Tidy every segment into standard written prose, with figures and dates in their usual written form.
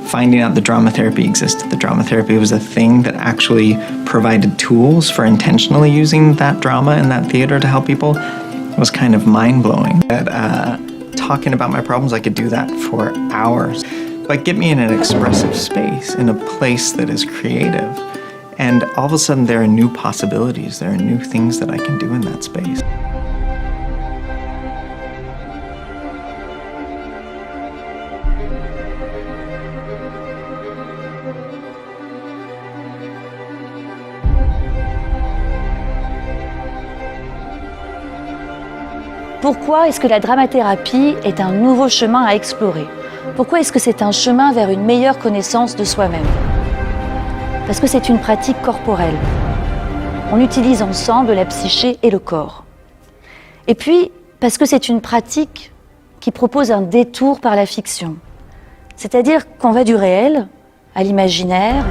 finding out the drama therapy existed. The drama therapy was a thing that actually provided tools for intentionally using that drama and that theater to help people was kind of mind-blowing. Talking about my problems, I could do that for hours. But get me in an expressive space, in a place that is creative. And all of a sudden there are new possibilities, there are new things that I can do in that space. Pourquoi est-ce que la dramathérapie est un nouveau chemin à explorer? Pourquoi est-ce que c'est un chemin vers une meilleure connaissance de soi-même? Parce que c'est une pratique corporelle. On utilise ensemble la psyché et le corps. Et puis, parce que c'est une pratique qui propose un détour par la fiction. C'est-à-dire qu'on va du réel à l'imaginaire,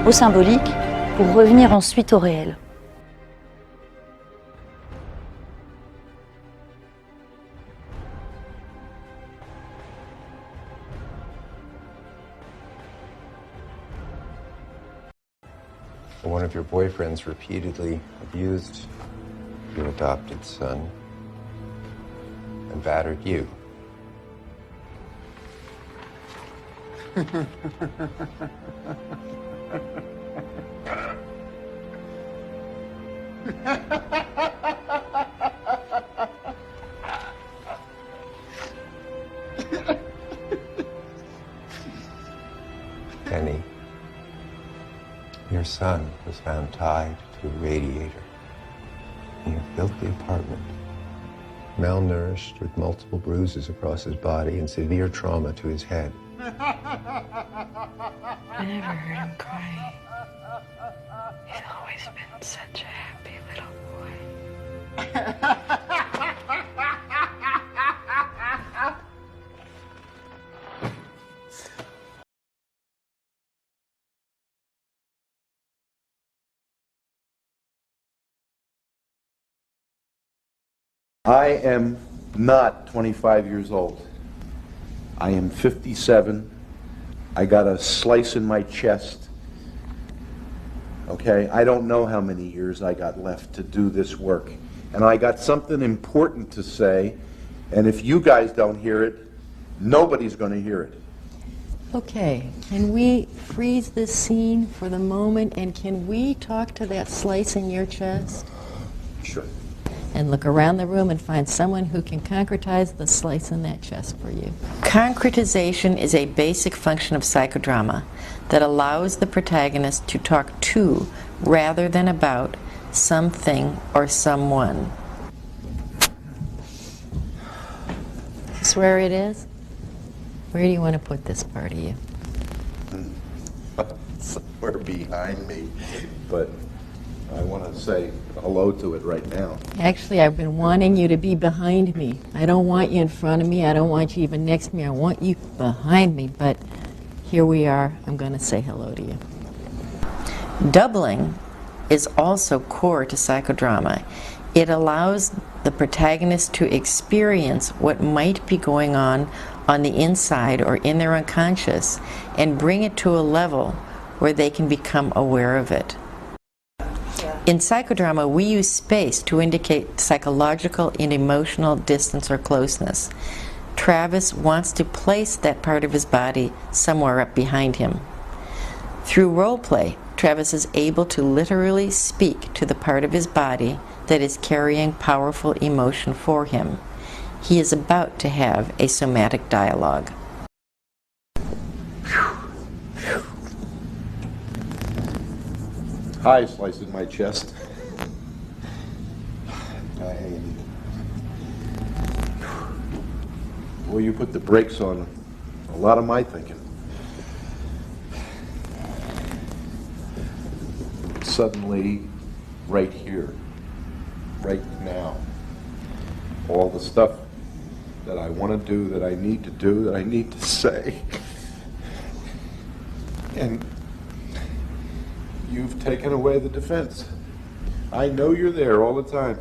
au symbolique, pour revenir ensuite au réel. One of your boyfriends repeatedly abused your adopted son and battered you. Penny, your son was found tied to a radiator in your filthy apartment, malnourished with multiple bruises across his body and severe trauma to his head. I never heard him cry. He's always been such a happy little boy. I am not 25 years old. I am 57. I got a slice in my chest. Okay, I don't know how many years I got left to do this work. And I got something important to say, and if you guys don't hear it, nobody's going to hear it. Okay, can we freeze this scene for the moment, and can we talk to that slice in your chest? Sure. And look around the room and find someone who can concretize the slice in that chest for you. Concretization is a basic function of psychodrama that allows the protagonist to talk to, rather than about, something or someone. Is this where it is? Where do you want to put this part of you? Somewhere behind me, but I want to say hello to it right now. Actually, I've been wanting you to be behind me. I don't want you in front of me. I don't want you even next to me. I want you behind me. But here we are. I'm going to say hello to you. Doubling is also core to psychodrama. It allows the protagonist to experience what might be going on the inside or in their unconscious and bring it to a level where they can become aware of it. In psychodrama, we use space to indicate psychological and emotional distance or closeness. Travis wants to place that part of his body somewhere up behind him. Through role play, Travis is able to literally speak to the part of his body that is carrying powerful emotion for him. He is about to have a somatic dialogue. Hi, slice in my chest. Well, you put the brakes on a lot of my thinking. Suddenly, right here, right now, all the stuff that I want to do, that I need to do, that I need to say, and you've taken away the defense. I know you're there all the time.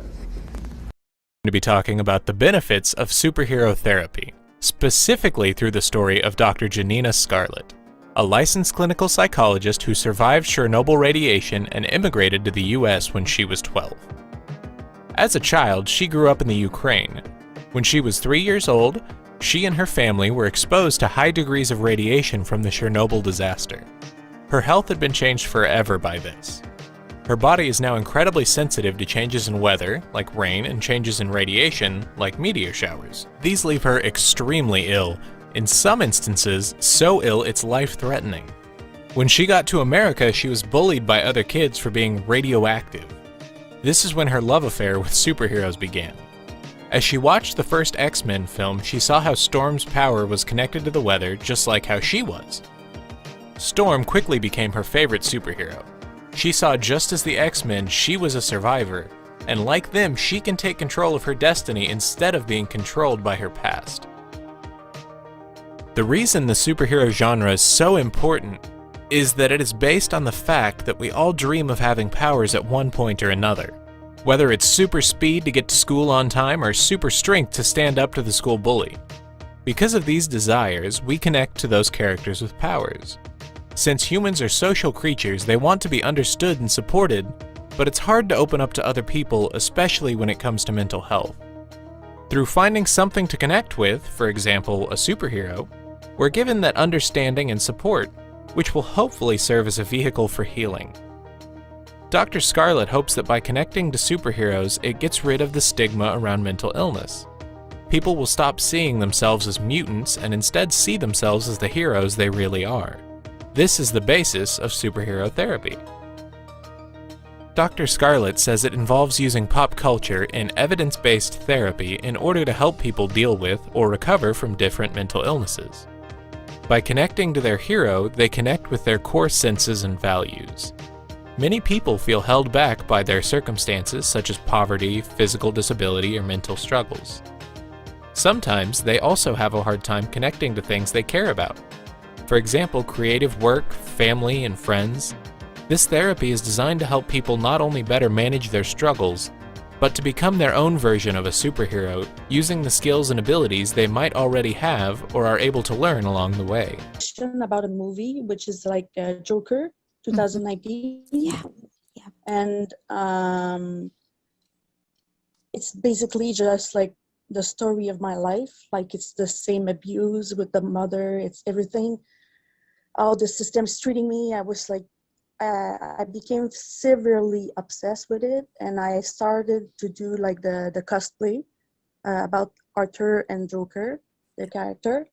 To be talking about the benefits of superhero therapy, specifically through the story of Dr. Janina Scarlett. a licensed clinical psychologist who survived Chernobyl radiation and immigrated to the US when she was 12. As a child, she grew up in the Ukraine. When she was 3 years old, she and her family were exposed to high degrees of radiation from the Chernobyl disaster. Her health had been changed forever by this. Her body is now incredibly sensitive to changes in weather, like rain, and changes in radiation, like meteor showers. These leave her extremely ill, in some instances so ill it's life-threatening. When she got to America, she was bullied by other kids for being radioactive. This is when her love affair with superheroes began. As she watched the first X-Men film, she saw how Storm's power was connected to the weather just like how she was. Storm quickly became her favorite superhero. She saw just as the X-Men, she was a survivor, and like them, she can take control of her destiny instead of being controlled by her past. The reason the superhero genre is so important is that it is based on the fact that we all dream of having powers at one point or another. Whether it's super speed to get to school on time or super strength to stand up to the school bully. Because of these desires, we connect to those characters with powers. Since humans are social creatures, they want to be understood and supported, but it's hard to open up to other people, especially when it comes to mental health. Through finding something to connect with, for example, a superhero, we're given that understanding and support, which will hopefully serve as a vehicle for healing. Dr. Scarlett hopes that by connecting to superheroes, it gets rid of the stigma around mental illness. People will stop seeing themselves as mutants and instead see themselves as the heroes they really are. This is the basis of superhero therapy. Dr. Scarlett says it involves using pop culture in evidence-based therapy in order to help people deal with or recover from different mental illnesses. By connecting to their hero, they connect with their core senses and values. Many people feel held back by their circumstances such as poverty, physical disability, or mental struggles. Sometimes they also have a hard time connecting to things they care about. For example, creative work, family, and friends. This therapy is designed to help people not only better manage their struggles, but to become their own version of a superhero using the skills and abilities they might already have or are able to learn along the way. About a movie, which is like Joker, 2019. Yeah. And it's basically just like the story of my life. Like it's the same abuse with the mother, it's everything. How the system's treating me. I was like, I became severely obsessed with it, and I started to do like the cosplay about Arthur and Joker, the character.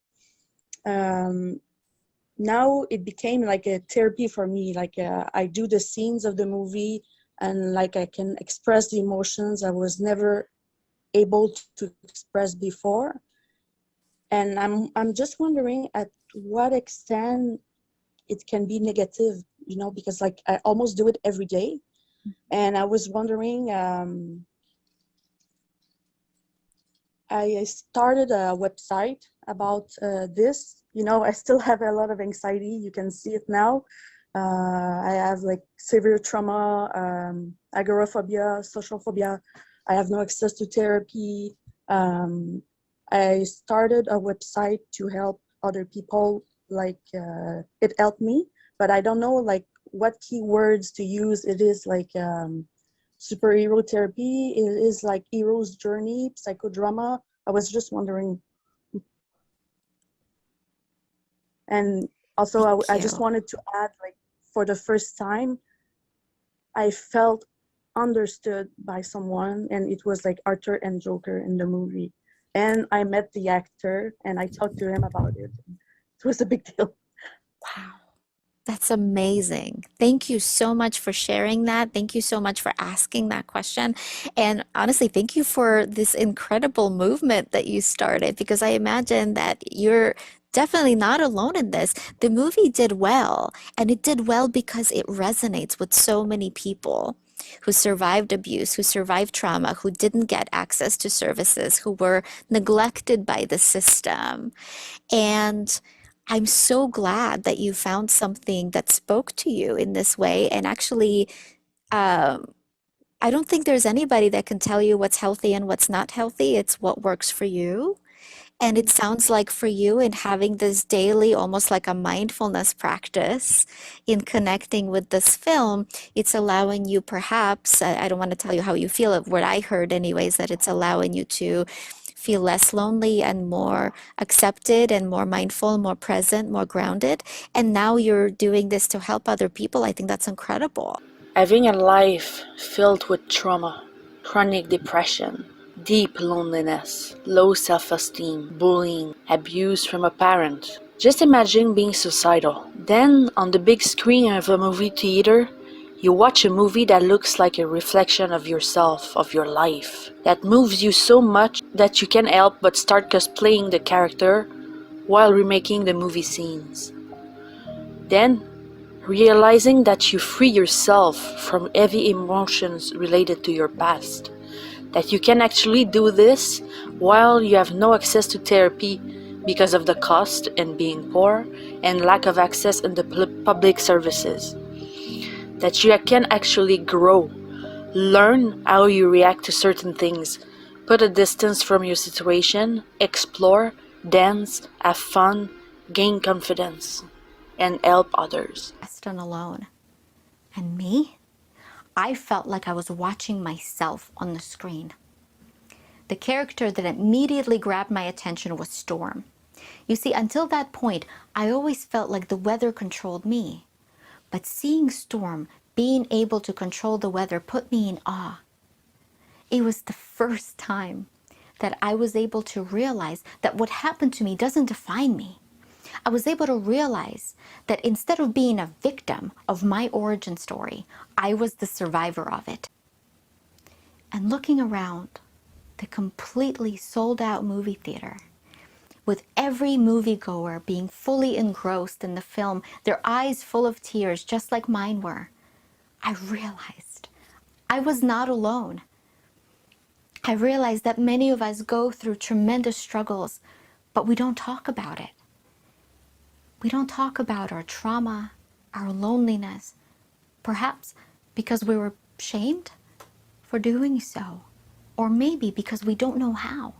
Now it became like a therapy for me. Like I do the scenes of the movie, and like I can express the emotions I was never able to express before. And I'm just wondering at what extent it can be negative, you know, because like I almost do it every day. And I was wondering, I started a website about this. You know, I still have a lot of anxiety. You can see it now. I have like severe trauma, agoraphobia, social phobia. I have no access to therapy. I started a website to help other people. Like it helped me, but I don't know like what keywords to use. It is like superhero therapy. It is like hero's journey, psychodrama. I was just wondering. And also I just wanted to add, like, for the first time, I felt understood by someone, and it was like Arthur and Joker in the movie. And I met the actor and I talked to him about it. It was a big deal. Wow. That's amazing. Thank you so much for sharing that. Thank you so much for asking that question. And honestly, thank you for this incredible movement that you started, because I imagine that you're definitely not alone in this. The movie did well, and it did well because it resonates with so many people who survived abuse, who survived trauma, who didn't get access to services, who were neglected by the system. And I'm so glad that you found something that spoke to you in this way. And actually, I don't think there's anybody that can tell you what's healthy and what's not healthy. It's what works for you. And it sounds like for you, in having this daily, almost like a mindfulness practice in connecting with this film, it's allowing you perhaps, I don't want to tell you how you feel, what I heard anyways, that it's allowing you to feel less lonely and more accepted and more mindful, more present, more grounded. And now you're doing this to help other people. I think that's incredible. Having a life filled with trauma, chronic depression, deep loneliness, low self-esteem, bullying, abuse from a parent. Just imagine being suicidal. Then, on the big screen of a movie theater, you watch a movie that looks like a reflection of yourself, of your life, that moves you so much that you can't help but start cosplaying the character while remaking the movie scenes. Then, realizing that you free yourself from heavy emotions related to your past, that you can actually do this while you have no access to therapy because of the cost and being poor and lack of access in the public services, that you can actually grow, learn how you react to certain things, put a distance from your situation, explore, dance, have fun, gain confidence, and help others. And alone. And me? I felt like I was watching myself on the screen. The character that immediately grabbed my attention was Storm. You see, until that point, I always felt like the weather controlled me. But seeing Storm being able to control the weather put me in awe. It was the first time that I was able to realize that what happened to me doesn't define me. I was able to realize that instead of being a victim of my origin story, I was the survivor of it. And looking around the completely sold out movie theater, with every moviegoer being fully engrossed in the film, their eyes full of tears just like mine were, I realized I was not alone. I realized that many of us go through tremendous struggles, but we don't talk about it. We don't talk about our trauma, our loneliness, perhaps because we were shamed for doing so, or maybe because we don't know how.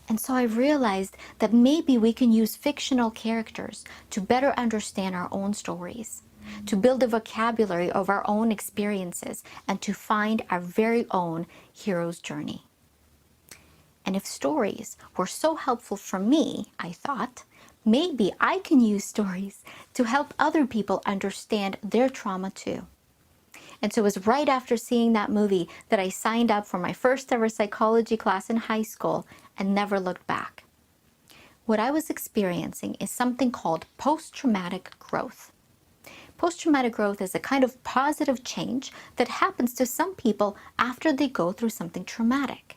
And so I realized that maybe we can use fictional characters to better understand our own stories, to build a vocabulary of our own experiences, and to find our very own hero's journey. And if stories were so helpful for me, I thought, maybe I can use stories to help other people understand their trauma too. And so it was right after seeing that movie that I signed up for my first ever psychology class in high school and never looked back. What I was experiencing is something called post-traumatic growth. Post-traumatic growth is a kind of positive change that happens to some people after they go through something traumatic.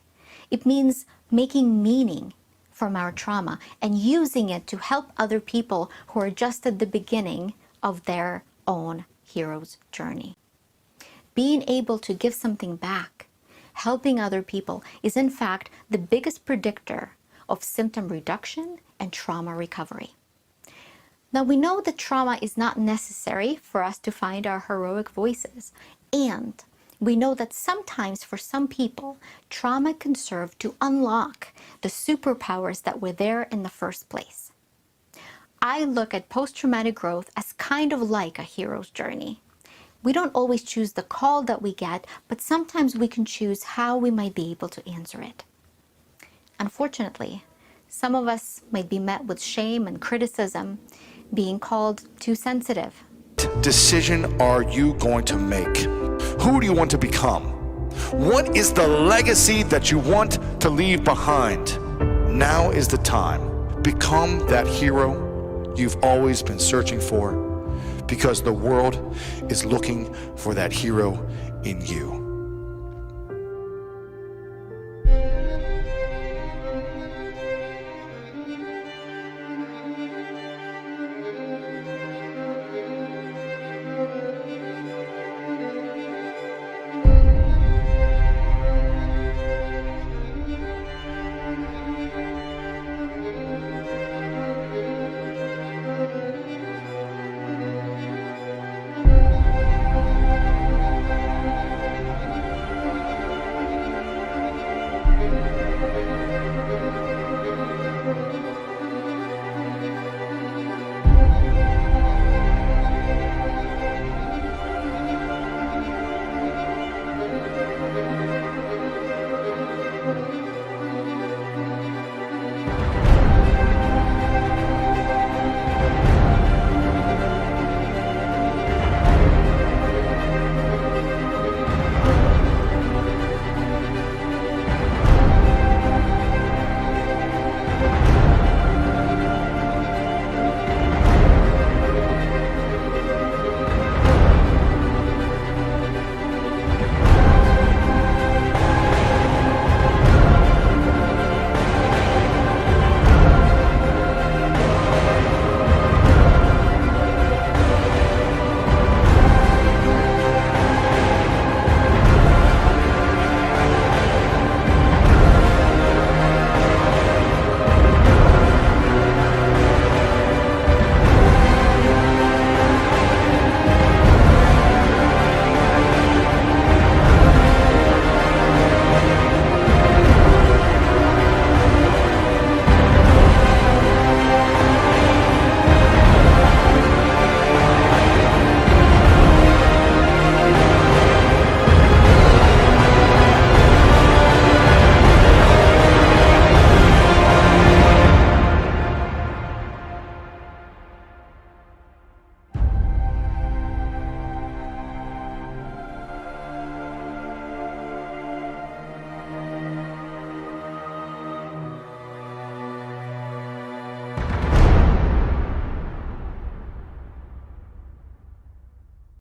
It means making meaning from our trauma and using it to help other people who are just at the beginning of their own hero's journey. Being able to give something back, helping other people, is in fact the biggest predictor of symptom reduction and trauma recovery. Now we know that trauma is not necessary for us to find our heroic voices, and we know that sometimes for some people, trauma can serve to unlock the superpowers that were there in the first place. I look at post-traumatic growth as kind of like a hero's journey. We don't always choose the call that we get, but sometimes we can choose how we might be able to answer it. Unfortunately, some of us might be met with shame and criticism, being called too sensitive. What decision are you going to make? Who do you want to become? What is the legacy that you want to leave behind? Now is the time. Become that hero you've always been searching for, because the world is looking for that hero in you.